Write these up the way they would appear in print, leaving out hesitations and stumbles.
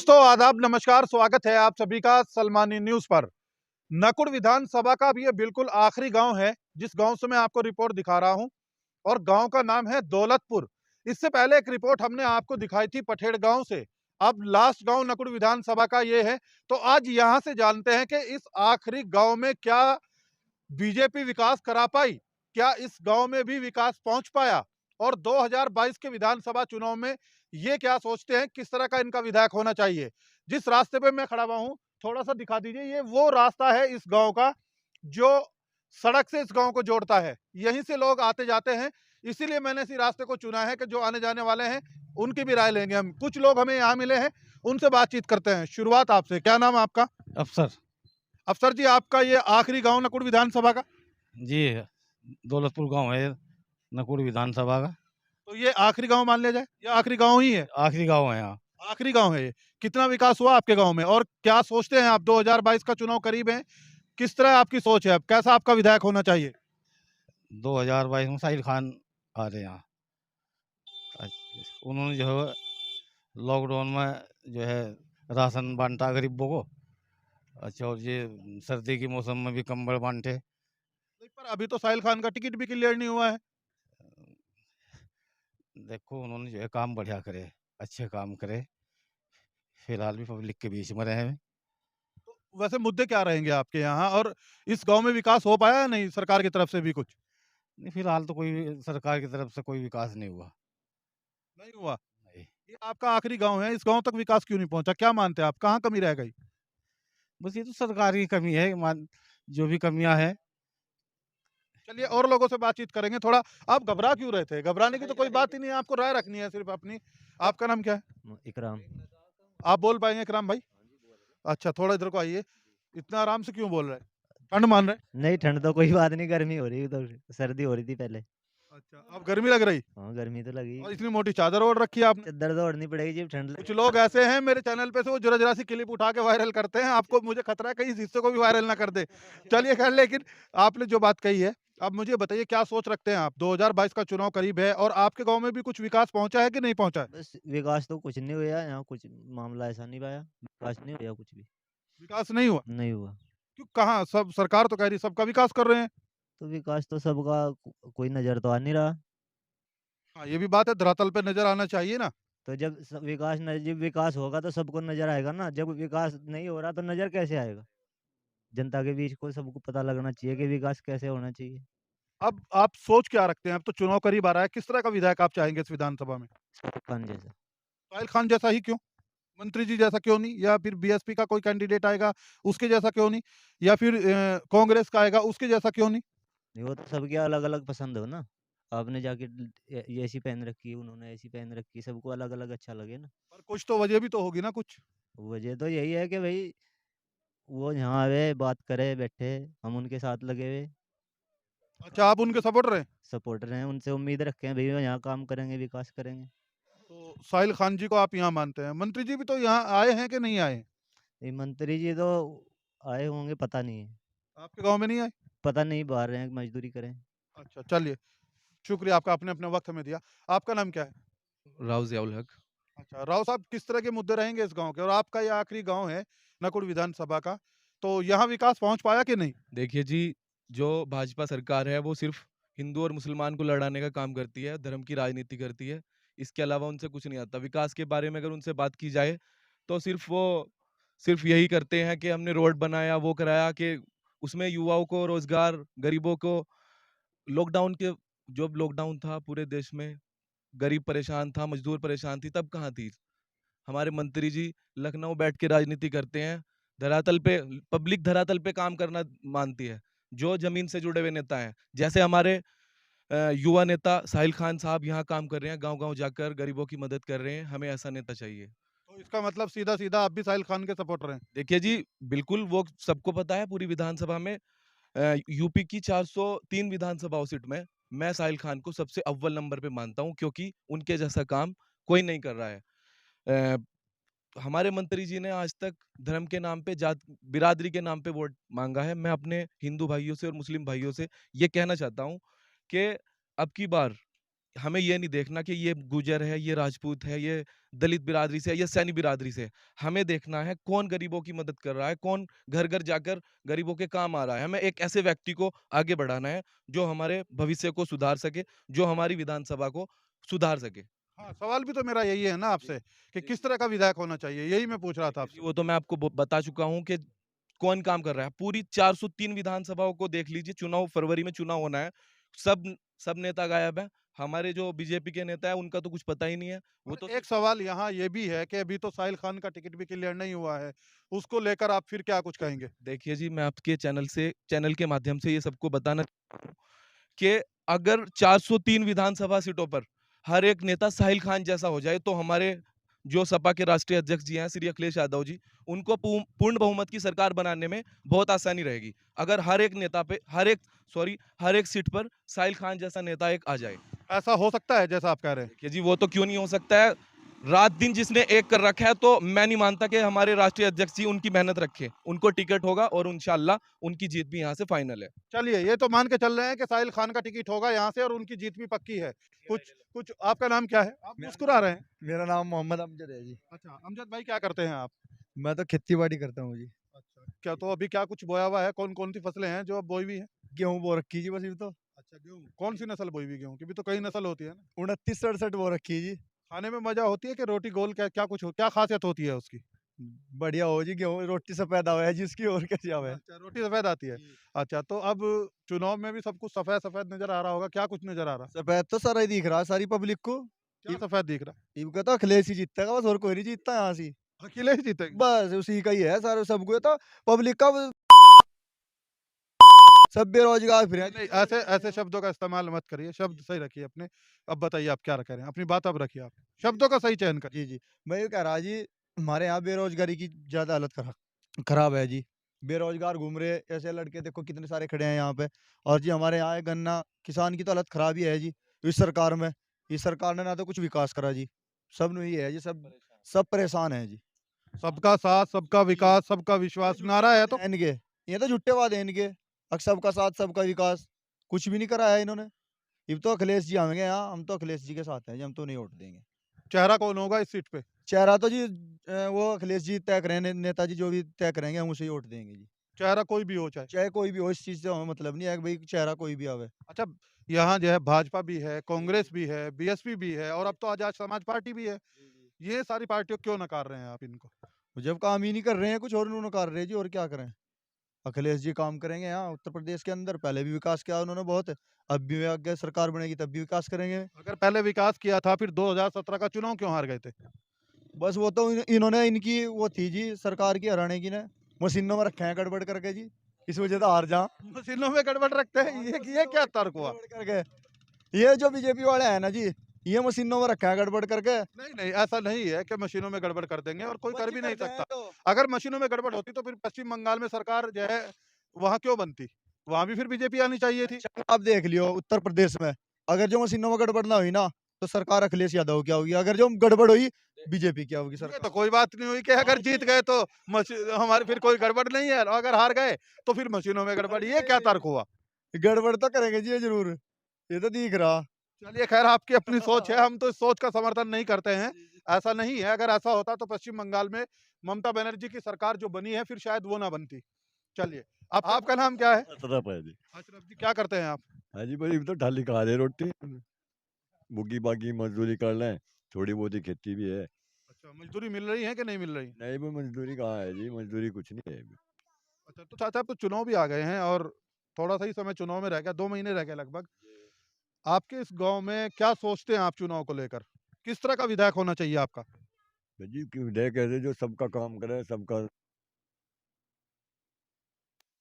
दोस्तों आदाब नमस्कार, स्वागत है आप सभी का सलमानी न्यूज पर। नकुड़ विधानसभा का भी ये बिल्कुल आखिरी गांव है जिस गांव से मैं आपको रिपोर्ट दिखा रहा हूं, और गांव का नाम है दौलतपुर। इससे पहले एक रिपोर्ट हमने आपको दिखाई थी पठेड़ गांव से। अब लास्ट गांव नकुड़ विधानसभा का ये है। तो आज यहां से जानते हैं कि इस आखिरी गांव में क्या बीजेपी विकास करा पाई, क्या इस गांव में भी विकास पहुंच पाया, और 2022 के विधानसभा चुनाव में ये क्या सोचते हैं, किस तरह का इनका विधायक होना चाहिए। जिस रास्ते पे मैं खड़ा हुआ हूं, थोड़ा सा दिखा दीजिए। ये वो रास्ता है इस गांव का जो सड़क से इस गांव को जोड़ता है। यहीं से लोग आते जाते हैं, इसीलिए मैंने इसी रास्ते को चुना है कि जो आने जाने वाले हैं उनकी भी राय लेंगे हम। कुछ लोग हमें यहाँ मिले हैं, उनसे बातचीत करते हैं। शुरुआत आपसे, क्या नाम है आपका? अफसर अफसर जी, आपका ये आखिरी गांव नकुड़ विधानसभा का? जी दौलतपुर गांव है नकुड़ विधानसभा का। तो ये आखिरी गांव मान लिया जाए, ये आखिरी गांव ही है? आखिरी गांव है यहाँ। आखिरी गांव है ये। कितना विकास हुआ आपके गांव में, और क्या सोचते हैं आप? 2022 का चुनाव करीब है, किस तरह आपकी सोच है, अब कैसा आपका विधायक होना चाहिए? 2022 में साहिल खान आ रहे हैं यहाँ। उन्होंने जो है लॉकडाउन में जो है राशन बांटा गरीबों को। अच्छा, और ये सर्दी के मौसम में भी कंबल बांटे। नहीं, पर अभी तो साहिल खान का टिकट भी क्लियर नहीं हुआ है। देखो, उन्होंने जो है काम बढ़िया करे, अच्छे काम करे। फिलहाल भी पब्लिक के बीच में रहे हैं। तो वैसे मुद्दे क्या रहेंगे आपके यहाँ, और इस गांव में विकास हो पाया है नहीं सरकार की तरफ से भी कुछ? नहीं, फिलहाल तो कोई सरकार की तरफ से कोई विकास नहीं हुआ। नहीं हुआ। नहीं, ये आपका आखिरी गांव है, इस गांव तक विकास क्यों नहीं पहुंचा? क्या मानते हैं आप, कहाँ कमी रह गई? बस ये तो सरकार की कमी है। जो भी कमियां हैं। चलिए और लोगों से बातचीत करेंगे थोड़ा। आप घबरा क्यों रहे थे? घबराने की तो कोई बात ही नहीं है, आपको राय रखनी है सिर्फ अपनी। आपका नाम क्या है? इकराम। आप बोल पाएंगे इकराम भाई? अच्छा, थोड़ा इधर को आइए। इतना आराम से क्यों बोल रहे हैं? ठंड मान रहे हैं? नहीं, ठंड तो कोई बात नहीं, गर्मी हो रही तो सर्दी हो रही थी पहले। अच्छा, अब गर्मी लग रही? हाँ, गर्मी तो लगी। और इतनी मोटी चादर ओढ़ रखी है आपने। चद्दर तो ओढ़नी पड़ेगी जब ठंड कुछ लोग ऐसे हैं मेरे चैनल पे से, वो जरा जरा सी क्लिप उठा के वायरल करते हैं। आपको, मुझे खतरा है कहीं इस हिस्से को भी वायरल ना कर दे। चलिए खैर, लेकिन आपने जो बात कही है, अब मुझे बताइए क्या सोच रखते हैं आप? 2022 का चुनाव करीब है, और आपके गांव में भी कुछ विकास पहुंचा है कि नहीं पहुंचा है? बस विकास तो कुछ नहीं हुआ यहाँ, कुछ मामला ऐसा नहीं पाया, विकास नहीं हुआ कुछ भी। विकास नहीं हुआ? नहीं हुआ। क्यों, कहाँ? सब सरकार तो कह रही है सबका विकास कर रहे हैं। तो विकास तो सबका कोई नजर तो आ नहीं रहा। हाँ, ये भी बात है, धरातल पे नजर आना चाहिए ना। तो जब विकास होगा तो सबको नजर आएगा ना। जब विकास नहीं हो रहा तो नजर कैसे आएगा? जनता के बीच को सबको पता लगना चाहिए कि विकास कैसे होना चाहिए। अब आप सोच क्या रखते हैं? अब तो चुनाव करीब आ रहा है, किस तरह का विधायक आप चाहेंगे इस विधानसभा में? खान जैसा। साहिल खान जैसा ही क्यों? मंत्री जी जैसा क्यों नहीं? या फिर बीएसपी का कोई कैंडिडेट आएगा उसके जैसा क्यों नहीं? या फिर कांग्रेस का आएगा उसके जैसा क्यों नहीं? नहीं, वो तो सबके अलग अलग पसंद हो ना। आपने जाके ये ऐसी पहन रखी है, उन्होंने ऐसी पहन रखी है, सबको अलग अलग अच्छा लगे ना। पर कुछ तो वजह भी तो होगी ना कुछ। वजह तो यही है कि भाई वो यहाँ आवे, बात करे, बैठे, हम उनके साथ लगे हुए अच्छा, आप उनके सपोर्टर हैं? सपोर्टर हैं, उनसे उम्मीद रखते हैं भाई वो यहाँ काम करेंगे, विकास करेंगे। तो साहिल खान जी को आप यहाँ मानते हैं? मंत्री जी भी तो यहाँ आए हैं कि नहीं आए हैं? ये मंत्री जी तो आए होंगे, पता नहीं है। आपके गांव में नहीं आए? पता नहीं, बाहर रहे हैं, मजदूरी करें। अच्छा, चलिए, शुक्रिया आपका, अपने अपने वक्त में दिया। आपका नाम क्या है? राव ज़ियाउल हक। अच्छा राव साहब, किस तरह के मुद्दे रहेंगे इस गांव के, और आपका ये आखिरी गांव है नकुड़ विधानसभा का, तो यहाँ विकास पहुंच पाया कि नहीं? देखिए जी, जो भाजपा सरकार है वो सिर्फ़ हिंदू और मुसलमान को लड़ाने का काम करती है, धर्म की राजनीति करती है। इसके अलावा उनसे कुछ नहीं आता। विकास के बारे में अगर उनसे बात की जाए, तो सिर्फ़ यही करते हैं कि हमने रोड बनाया, वो कराया, कि उसमें युवाओं को रोज़गार, गरीबों को लॉकडाउन के जब लॉकडाउन था पूरे देश में, गरीब परेशान था, मज़दूर परेशान थी, तब कहाँ थी? हमारे मंत्री जी लखनऊ बैठ के राजनीति करते हैं। धरातल पे पब्लिक धरातल पे काम करना मानती है, जो ज़मीन से जुड़े हुए नेता हैं। जैसे हमारे युवा नेता साहिल खान साहब यहाँ काम कर रहे हैं, गाँव-गाँव जाकर गरीबों की मदद कर रहे हैं। हमें ऐसा नेता चाहिए। तो इसका मतलब सीधा सीधा आप भी साहिल खान के सपोर्टर हैं? देखिए जी, बिल्कुल वो सबको पता है पूरी विधानसभा में, यूपी की 403 विधानसभाओं सीट में मैं साहिल खान को सबसे अव्वल नंबर पे मानता हूँ, क्योंकि उनके जैसा काम कोई नहीं कर रहा है। अ, हमारे मंत्री जी ने आज तक धर्म के नाम पे, जात बिरादरी के नाम पे वोट मांगा है। मैं अपने हिंदू भाइयों से और मुस्लिम भाइयों से ये कहना चाहता हूँ कि अब की बार हमें ये नहीं देखना कि ये गुजर है, ये राजपूत है, ये दलित बिरादरी से है, ये सैनी बिरादरी से है। हमें देखना है कौन गरीबों की मदद कर रहा है, कौन घर-घर जाकर गरीबों के काम आ रहा है। हमें एक ऐसे व्यक्ति को आगे बढ़ाना है जो हमारे भविष्य को सुधार सके, जो हमारी विधानसभा को सुधार सके। हाँ, सवाल भी तो मेरा यही है ना आपसे कि किस तरह का विधायक होना चाहिए, यही मैं पूछ रहा था देखिए जी, आपसे। वो तो मैं आपको बता चुका हूँ कि कौन काम कर रहा है। पूरी 403 विधानसभाओं को देख लीजिए, चुनाव फरवरी में चुनाव होना है। सब सब नेता गायब हैं। हमारे जो बीजेपी के नेता हैं, उनका तो कुछ पता ही नहीं है। वो तो एक सवाल यहाँ ये भी है कि अभी तो साहिल खान का टिकट भी क्लियर नहीं हुआ है, उसको लेकर आप फिर क्या कुछ कहेंगे? देखिए जी, मैं आपके चैनल के माध्यम से ये सबको बताना चाहता हूँ कि अगर 403 विधानसभा सीटों पर हर एक नेता साहिल खान जैसा हो जाए, तो हमारे जो सपा के राष्ट्रीय अध्यक्ष जी हैं, श्री अखिलेश यादव जी, उनको पूर्ण बहुमत की सरकार बनाने में बहुत आसानी रहेगी। अगर हर एक सीट पर साहिल खान जैसा नेता एक आ जाए। ऐसा हो सकता है जैसा आप कह रहे हैं? देखिए जी, वो तो क्यों नहीं हो सकता है। रात दिन जिसने एक कर रखा है, तो मैं नहीं मानता कि हमारे राष्ट्रीय अध्यक्ष जी उनकी मेहनत रखे। उनको टिकट होगा और इंशाल्लाह उनकी जीत भी यहाँ से फाइनल है। चलिए, ये तो मान के चल रहे हैं कि साहिल खान का टिकट होगा यहाँ से और उनकी जीत भी पक्की है। कुछ कुछ आपका नाम क्या है? आप मुस्कुरा रहे हैं। मेरा नाम मोहम्मद अमजद है जी। अच्छा, अमजद भाई क्या करते हैं आप? मैं तो खेती-बाड़ी करता हूँ जी। अच्छा, क्या तो अभी क्या कुछ बोया हुआ है? कौन-कौन सी फसलें हैं जो अब बोई हुई हैं? गेहूँ बो रखी जी बस यूँ तो। अच्छा, गेहूँ। कौन सी नस्ल बोई हुई गेहूँ की? भी तो कई नस्ल होती है ना? 29-67 बो रखी जी। खाने में मजा होती है कि रोटी गोल क्या खासियत होती है उसकी? बढ़िया हो जी गेहूँ रोटी से पैदा हुआ है जी उसकी और कैसी आवे। अच्छा, रोटी सफेद आती है। अच्छा, तो अब चुनाव में भी सब कुछ सफेद-सफेद नज़र आ रहा होगा, क्या कुछ नज़र आ रहा? सफेद तो सारा ही दिख रहा है सारी पब्लिक को। क्या सफेद दिख रहा? इनका तो अखिलेश ही जीतेगा बस और कोई नहीं जीतता यहाँ से। अखिलेश जीतेंगे। बस उसी का ही है सारे सबको तो पब्लिक का सब बेरोजगार फिर हैं नहीं, ऐसे ऐसे शब्दों का इस्तेमाल मत करिए, शब्द सही रखिए अपने। अब बताइए आप क्या कह रहे हैं? अपनी बात अब रखिए आप। शब्दों का सही चयन करिए। जी, जी। मैं ये कह रहा जी हमारे यहाँ बेरोजगारी की ज़्यादा हालत खराब है जी। बेरोजगार घूम रहे ऐसे लड़के देखो कितने सारे खड़े हैं यहाँ पे और जी हमारे यहाँ है गन्ना किसान की तो हालत खराब ही है जी इस सरकार में। इस सरकार ने ना तो कुछ विकास करा जी। सब में ये है जी सब परेशान हैं जी। सबका साथ, सबका विकास, सबका विश्वास नारा है तो। इनके ये तो झूठे वादे हैं इनके। सबका साथ सबका विकास कुछ भी नहीं करा है इन्होंने। अब तो अखिलेश जी आएँगे यहाँ हम तो अखिलेश जी के साथ हैं जी हम तो नहीं वोट देंगे। चेहरा कौन होगा इस सीट पे? चेहरा तो जी वो अखिलेश जी तय करें नेताजी जो भी तय करेंगे हम उसे ही वोट देंगे जी। चेहरा कोई भी हो चाहे। चाहे कोई भी हो इस चीज़ से हमें मतलब नहीं है कि भाई चेहरा कोई भी आवे। अच्छा, यहाँ जो है भाजपा भी है, कांग्रेस भी है, बीएसपी भी है और अब तो आजाद समाज पार्टी भी है। ये सारी पार्टियों क्यों नकार रहे हैं आप इनको? जब काम ही नहीं कर रहे हैं कुछ और उन्होंने कर रहे हैं जी और क्या करें। अखिलेश जी काम करेंगे यहाँ उत्तर प्रदेश के अंदर पहले भी विकास किया उन्होंने बहुत। अब भी आगे सरकार बनेगी तब भी विकास करेंगे। अगर पहले विकास किया था फिर 2017 का चुनाव क्यों हार गए थे? बस वो तो इन्होंने इनकी वो थी जी सरकार की हराने की ने मशीनों में रखे हैं गड़बड़ करके जी इस वजह से हार जा। मशीनों में गड़बड़ रखते हैं, ये क्या तर्क हुआ? गड़बड़ करके ये जो बीजेपी वाले हैं ना जी ये मशीनों में रखा है गड़बड़ करके। नहीं, नहीं, ऐसा नहीं है कि मशीनों में गड़बड़ कर देंगे और कोई कर भी नहीं करते हैं सकता। तो अगर मशीनों में गड़बड़ होती तो फिर पश्चिम बंगाल में सरकार जो है वहाँ क्यों बनती? वहाँ भी फिर बीजेपी आनी चाहिए थी। अच्छा, आप देख लियो उत्तर प्रदेश में अगर जो मशीनों में गड़बड़ ना हुई ना तो सरकार अखिलेश यादव क्या होगी अगर जो गड़बड़ हुई बीजेपी क्या होगी ये तो सरकार। कोई बात नहीं हुई कि अगर जीत गए तो हमारे फिर कोई गड़बड़ नहीं है और अगर हार गए तो फिर मशीनों में गड़बड़, ये क्या तर्क हुआ? गड़बड़ तो करेंगे जी ये जरूर ये तो दिख रहा। चलिए खैर आपकी अपनी सोच है, हम तो इस सोच का समर्थन नहीं करते हैं। ऐसा नहीं है, अगर ऐसा होता तो पश्चिम बंगाल में ममता बनर्जी की सरकार जो बनी है फिर शायद वो ना बनती। चलिए, आपका नाम क्या है? अशरफ है जी। अशरफ जी, क्या करते हैं आप? हाँ जी भाई तो ढाली खा रहे रोटी बुगी बागी मजदूरी कर लें थोड़ी बहुत ही खेती भी है। अच्छा, मजदूरी मिल रही है कि नहीं मिल रही? नहीं भाई मजदूरी कहाँ है जी मजदूरी कुछ नहीं है अभी। अच्छा, तो चाचा अब तो चुनाव भी आ गए हैं और थोड़ा-सा ही समय चुनाव में रह गया, 2 महीने रह गए लगभग। आपके इस गाँव में क्या सोचते हैं आप चुनाव को लेकर? किस तरह का विधायक होना चाहिए आपका? भाई जी कि विधायक ऐसे जो सबका काम करे सबका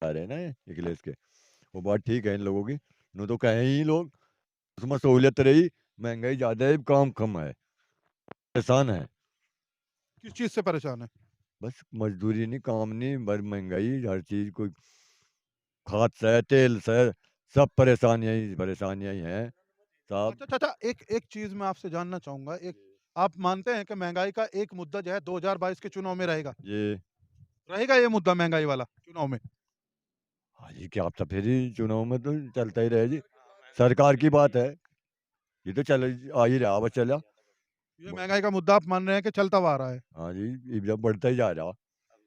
आ रहे हैं ना ये अखिलेश के वो बात ठीक है इन लोगों की नो तो कहें ही लोग उसमें सहूलियत रही महंगाई ज्यादा है काम कम है परेशान है किस चीज़ से परेशान हैं? बस मजदूरी नहीं काम नहीं बस महंगाई हर चीज कोई खाद से तेल से सब परेशानियां ही हैं साहब। अच्छा चाचा, एक एक चीज़ मैं आपसे जानना चाहूँगा, आप मानते हैं कि महँगाई का एक मुद्दा जो है 2022 के चुनाव में रहेगा? ये रहेगा ये मुद्दा महँगाई वाला चुनाव में? हाँ जी क्या आप तो फिर ही चुनाव में तो चलता ही रहे जी सरकार की बात है ये तो चल आ ही रहा, बस चला। ये महंगाई का मुद्दा आप मान रहे हैं कि चलता हुआ आ रहा है। हाँ जी, ये जब बढ़ता ही जा रहा।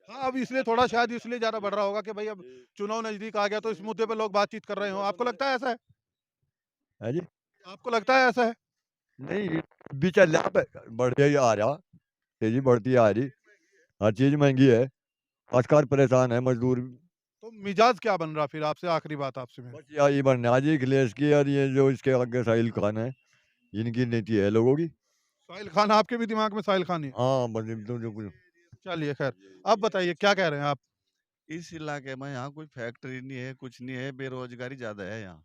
हाँ, अब इसलिए थोड़ा शायद इसलिए ज़्यादा बढ़ रहा होगा कि भाई अब चुनाव नज़दीक आ गया तो इस मुद्दे पे लोग बातचीत कर रहे हों। आपको लगता है ऐसा है? है जी? आपको लगता है ऐसा है? नहीं, ये भी चल रहा, बढ़ता ही आ रहा, तेजी बढ़ती आ रही। हर चीज़ महंगी है, काश्तकार परेशान है, मजदूर। तो मिजाज क्या बन रहा फिर आपसे आखिरी बात आपसे मेरी? बस यही बनना है जी, अखिलेश की और ये जो इसके आगे साहिल खान है, इनकी नीति है लोगों की। साहिल खान आपके भी दिमाग में साहिल खान ही है? हाँ, बस तो जो कुछ चलिए खैर, अब बताइए क्या कह रहे हैं आप? इस इलाके में यहाँ कोई फैक्ट्री नहीं है, कुछ नहीं है, बेरोजगारी ज्यादा है यहाँ।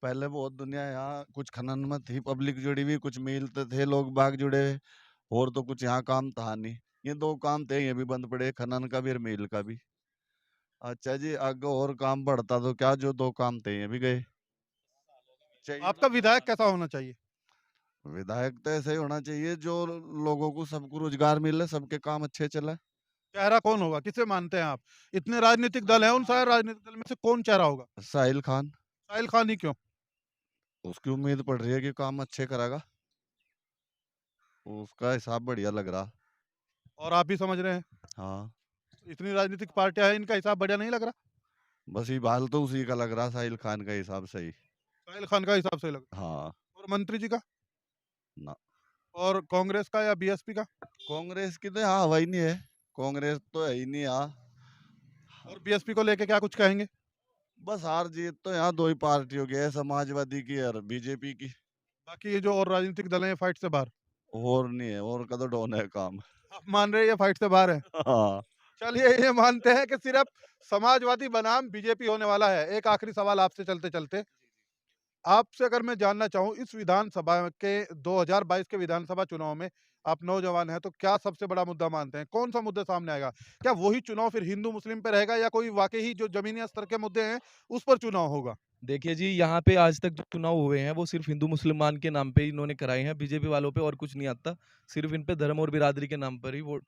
पहले बहुत दुनिया यहाँ कुछ खनन में थी, पब्लिक जुड़ी हुई, कुछ मिलते थे, लोग बाग जुड़े हुए, और तो कुछ यहाँ काम था नहीं। ये दो काम थे, ये भी बंद पड़े, खनन का भी और मिल का भी। अच्छा जी, आगे और काम बढ़ता तो क्या, जो दो काम थे ये भी गए। चाहिए आपका ना विधायक सरकार। कैसा होना चाहिए? विधायक तो ऐसे ही होना चाहिए जो लोगों को सबको रोजगार मिले, सबके काम अच्छे चले। चेहरा कौन होगा? किसे मानते हैं आप? इतने राजनीतिक दल हैं, उन सारे राजनीतिक दल में से कौन चेहरा होगा? साहिल खान, साहिल खान ही क्यों? उसकी उम्मीद पड़ रही है कि काम अच्छे करेगा, उसका हिसाब बढ़िया लग रहा। और आप भी समझ रहे हैं? हाँ, इतनी राजनीतिक पार्टियां हैं, इनका हिसाब बढ़िया नहीं लग रहा? बस ये बाल तो उसी का लग रहा, साहिल खान का हिसाब सही। साहिल खान का हिसाब से लग रहा। हाँ और मंत्री जी का? ना, और कांग्रेस का या बीएसपी का? कांग्रेस की तो यहाँ हवा ही नहीं है, कांग्रेस तो है ही नहीं यहाँ। और बीएसपी को लेके क्या कुछ कहेंगे? बस हार जीत तो यहाँ दो ही पार्टियों की है, समाजवादी की और बीजेपी की। बाकी ये जो और राजनीतिक दल हैं, ये फाइट से बाहर? और नहीं है, और का तो डॉन है काम। आप मान रहे हैं ये फाइट से बाहर है? हाँ, चलिए ये मानते हैं कि सिर्फ समाजवादी बनाम बीजेपी होने वाला है। एक आखिरी सवाल आपसे चलते चलते, आपसे अगर मैं जानना चाहूं, इस विधानसभा के 2022 के विधानसभा चुनाव में आप नौजवान हैं, तो क्या सबसे बड़ा मुद्दा मानते हैं? कौन सा मुद्दा सामने आएगा? क्या वही चुनाव फिर हिंदू मुस्लिम पे रहेगा या कोई वाकई ही जो जमीनी स्तर के मुद्दे हैं उस पर चुनाव होगा? देखिए जी, यहाँ पे आज तक जो चुनाव हुए हैं वो सिर्फ हिंदू मुसलमान के नाम पे इन्होंने कराए हैं, बीजेपी वालों पे और कुछ नहीं आता। सिर्फ इन पे धर्म और बिरादरी के नाम पर ही वो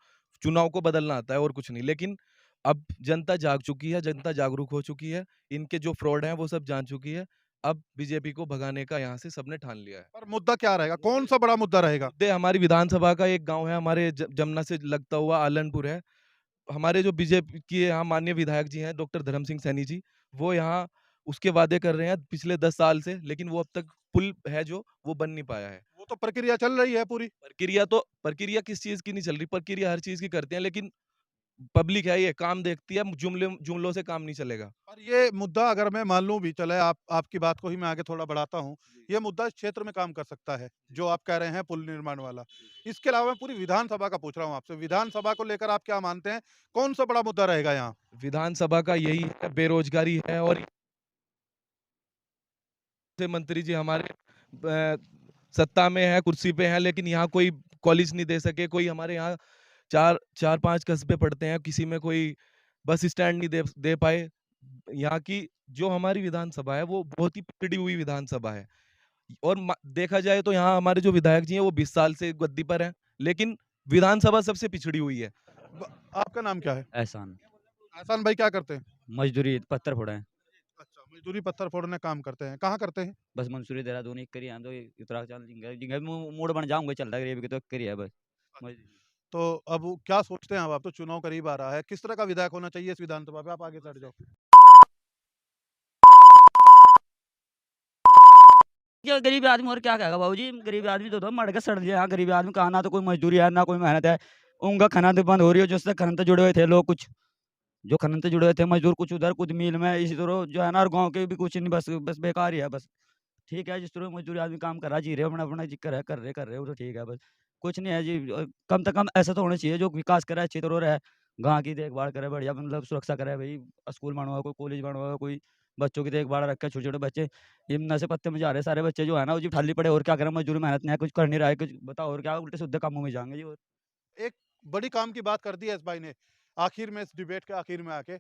चुनाव को बदलना आता है और कुछ नहीं। लेकिन अब जनता जाग चुकी है, जनता जागरूक हो चुकी है, इनके जो फ्रॉड हैं वो सब जान चुकी है। अब बीजेपी को भगाने का यहाँ से सबने ठान लिया है। पर मुद्दा क्या रहेगा? कौन सा बड़ा मुद्दा रहेगा? मुद्दे हमारी विधानसभा का एक गांव है, हमारे जमुना से लगता हुआ आलनपुर है। हमारे जो बीजेपी के यहाँ माननीय विधायक जी हैं डॉक्टर धर्म सिंह सैनी जी, वो यहाँ उसके वादे कर रहे हैं पिछले 10 साल से, लेकिन वो अब तक पुल है जो वो बन नहीं पाया है। वो तो प्रक्रिया चल रही है पूरी। प्रक्रिया किस चीज की नहीं चल रही, प्रक्रिया हर चीज की करते हैं, लेकिन पब्लिक है ये काम देखती है, जुमलों से काम नहीं चलेगा। और ये मुद्दा अगर मैं मान लूं भी चले, आपकी बात को ही मैं आगे थोड़ा बढ़ाता हूं, ये मुद्दा इस क्षेत्र में काम कर सकता है जो आप कह रहे हैं पुल निर्माण वाला। इसके अलावा मैं पूरी विधानसभा का पूछ रहा हूं आपसे, विधानसभा को लेकर आप क्या मानते हैं? कौन सा बड़ा मुद्दा रहेगा यहाँ? विधानसभा का यही है, बेरोजगारी है। और से मंत्री जी हमारे सत्ता में है, कुर्सी पे हैं, लेकिन यहाँ कोई कॉलेज नहीं दे सके। कोई हमारे यहाँ चार पांच कस्बे पड़ते हैं, किसी में कोई बस स्टैंड नहीं दे पाए। यहाँ की जो हमारी विधानसभा है वो बहुत ही पिछड़ी हुई विधानसभा है। और देखा जाए तो यहाँ हमारे जो विधायक जी हैं वो 20 साल से गद्दी पर हैं, लेकिन विधानसभा सबसे पिछड़ी हुई है। आपका नाम क्या है? एहसान। एहसान भाई क्या करते हैं? मजदूरी पत्थर फोड़े हैं। अच्छा, मजदूरी पत्थर फोड़ने काम करते हैं। कहाँ करते हैं? बस मंसूरी देहरादून एक करी हैं, तो उत्तराखंड जिंगे मूड बन जाऊंगे चल रहा है, तो करी है बस। तो अब वो क्या सोचते हैं? अब आप तो चुनाव करीब आ रहा है, किस तरह का विधायक होना चाहिए इस विधानसभा पे? आप आगे चढ़ जाओ। क्या गरीब आदमी और क्या कहेगा बाबूजी, गरीब आदमी तो मर के सड़ गया। यहाँ गरीब आदमी कहाँ, ना तो कोई मजदूरी है ना कोई मेहनत है। उनका खनन बंद हो रही है, जिससे खनन से जुड़े हुए थे लोग, कुछ जो खनन से जुड़े हुए थे मजदूर, कुछ उधर कुछ मिल में, इसी तरह जो है ना, और गाँव के भी कुछ नहीं, बस बस बेकार ही है बस। ठीक है, जिस तरह मजदूरी आदमी काम कर रहा, जी रहे अपना अपना जिक्र है, कर रहे वो तो ठीक है, बस कुछ नहीं है जी। कम से कम ऐसा तो होना चाहिए जो विकास करे, अच्छी तरह रहे, गाँव की देखभाल करे, बढ़िया मतलब सुरक्षा करे भाई। स्कूल बनवा, कोई कॉलेज बनवा, कोई बच्चों की देखभाल रखे, छोटे छोटे बच्चे ये नशे पत्ते में जा रहे हैं सारे बच्चे जो है ना, वो जी खाली पड़े, और क्या करें, मजदूरी मेहनत नहीं है, कुछ कर नहीं रहा है, कुछ बताओ और क्या, उल्टे सीधे कामों में जाएंगे जी। और एक बड़ी काम की बात कर दी है इस भाई ने आखिर में, इस डिबेट के आखिर में आके।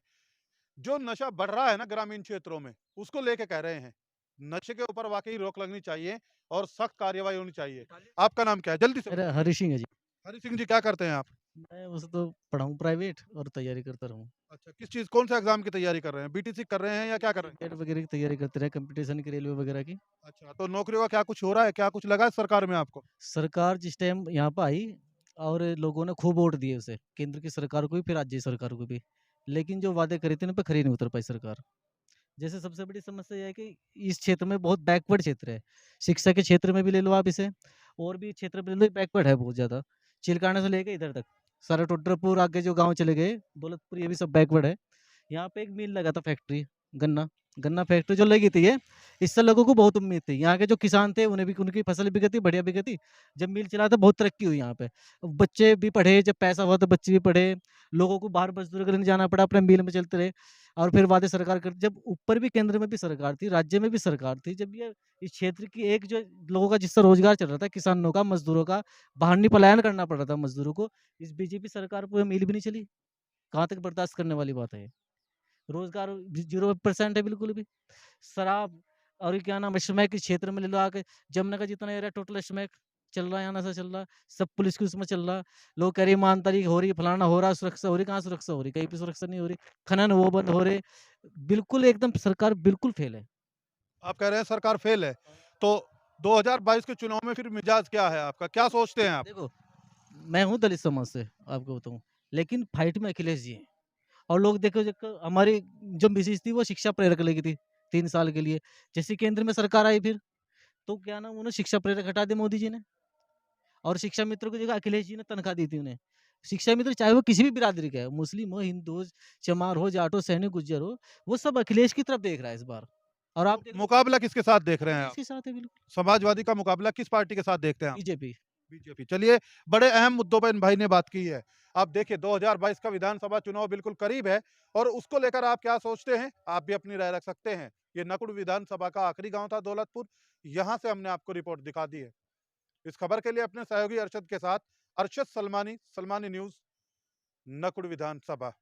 जो नशा बढ़ रहा है ना ग्रामीण क्षेत्रों में, उसको लेके कह रहे हैं नशे के ऊपर वाकई रोक लगनी चाहिए और सख्त कार्रवाई होनी चाहिए। आपका नाम क्या है? जल्दी से। मेरा हरी सिंह है जी। हरि सिंह जी क्या करते हैं आप? मैं वैसे तो पढ़ा हूँ प्राइवेट और तैयारी करता रहूँ। अच्छा, किस चीज़ कौन से एग्ज़ाम की तैयारी कर रहे हैं? बीटीसी कर रहे हैं या क्या कर रहे हैं? गेट वगैरह की तैयारी करते रहे, कंपटीशन की, रेलवे वगैरह की। अच्छा, तो नौकरियों का क्या कुछ हो रहा है? क्या कुछ लगा है सरकार में आपको? सरकार जिस टाइम यहाँ पे आई और लोगों ने खूब वोट दिए उसे, केंद्र की सरकार को भी, फिर राज्य सरकार को भी। लेकिन जो वादे करे थे, उन पे खरी नहीं उतर पाई सरकार। जैसे सबसे बड़ी समस्या ये है कि इस क्षेत्र में बहुत बैकवर्ड क्षेत्र है। शिक्षा के क्षेत्र में भी ले लो आप इसे, और भी क्षेत्र में ले लो, बैकवर्ड है बहुत ज़्यादा। चिलकाना से लेके इधर तक, सारा टोडरपुर आगे जो गाँव चले गए, दौलतपुर, ये भी सब बैकवर्ड है। यहाँ पे एक मिल लगा था फैक्ट्री, गन्ना गन्ना फैक्ट्री जो लगी थी ये, इससे लोगों को बहुत उम्मीद थी। यहाँ के जो किसान थे उन्हें भी, उनकी फसल भी गई, बढ़िया भी गई। जब मिल चला तो बहुत तरक्की हुई यहाँ पे। बच्चे भी पढ़े, जब पैसा हुआ तो बच्चे भी पढ़े, लोगों को बाहर मजदूरी करने जाना पड़ा, अपने मिल में चलते रहे। और फिर वादे सरकार कर, जब ऊपर भी केंद्र में भी सरकार थी, राज्य में भी सरकार थी, जब ये इस क्षेत्र की एक जो लोगों का जिससे रोजगार चल रहा था, किसानों का, मजदूरों का, बाहर नहीं पलायन करना पड़ रहा था मजदूरों को, इस बीजेपी सरकार को ये मिल भी नहीं चली। कहाँ तक बर्दाश्त करने वाली बात है ये? रोजगार 0% है बिल्कुल भी। शराब और ये क्या नाम है, स्मैक इस क्षेत्र में ले लो आके, जमुना का जितना एरिया टोटल स्मैक चल रहा है, यहाँ नशा चल रहा है, सब पुलिस की उसमें चल रहा है। लोग कह रही ईमानदारी हो रही, फलाना हो रहा, सुरक्षा हो रही, कहाँ सुरक्षा हो रही? कहीं पे सुरक्षा नहीं हो रही। खनन वो बंद हो रहे, बिल्कुल एकदम सरकार बिल्कुल फेल है। आप कह रहे हैं सरकार फेल है, तो 2022 के चुनाव में फिर मिजाज क्या है आपका? क्या सोचते हैं आप? देखो, मैं हूँ दलित समाज से, आपको बताऊँ, लेकिन फाइट में अखिलेश जी हैं। और लोग देखो, हमारी जो मिसेज थी वो शिक्षा प्रेरक लगी थी 3 साल के लिए। जैसे केंद्र में सरकार आई फिर, तो क्या नाम, उन्हें शिक्षा प्रेरक हटा दिया मोदी जी ने, और शिक्षा मित्र की जगह अखिलेश जी ने तनख्वाह दी थी उन्हें। शिक्षा मित्र चाहे वो किसी भी बिरादरी का है, मुस्लिम हो, हिंदू हो, चमार हो, जाट हो, सैनिक, गुज्जर हो, वो सब अखिलेश की तरफ देख रहा है इस बार। और आप देख लो, मुकाबला किसके साथ देख रहे हैं आप? अखिलेश के साथ है बिल्कुल। समाजवादी का मुकाबला किस पार्टी के साथ देखते हैं आप? बीजेपी। बीजेपी। चलिए, बड़े अहम मुद्दों पर इन भाई ने बात की है। आप देखिए, 2022 का विधानसभा चुनाव बिल्कुल करीब है, और उसको लेकर आप क्या सोचते हैं? आप भी अपनी राय रख सकते हैं। ये नकुड़ विधानसभा का आखिरी गांव था दौलतपुर। यहाँ से हमने आपको रिपोर्ट दिखा दी है। इस खबर के लिए अपने सहयोगी अरशद के साथ, अरशद सलमानी, सलमानी न्यूज, नकुड़ विधानसभा।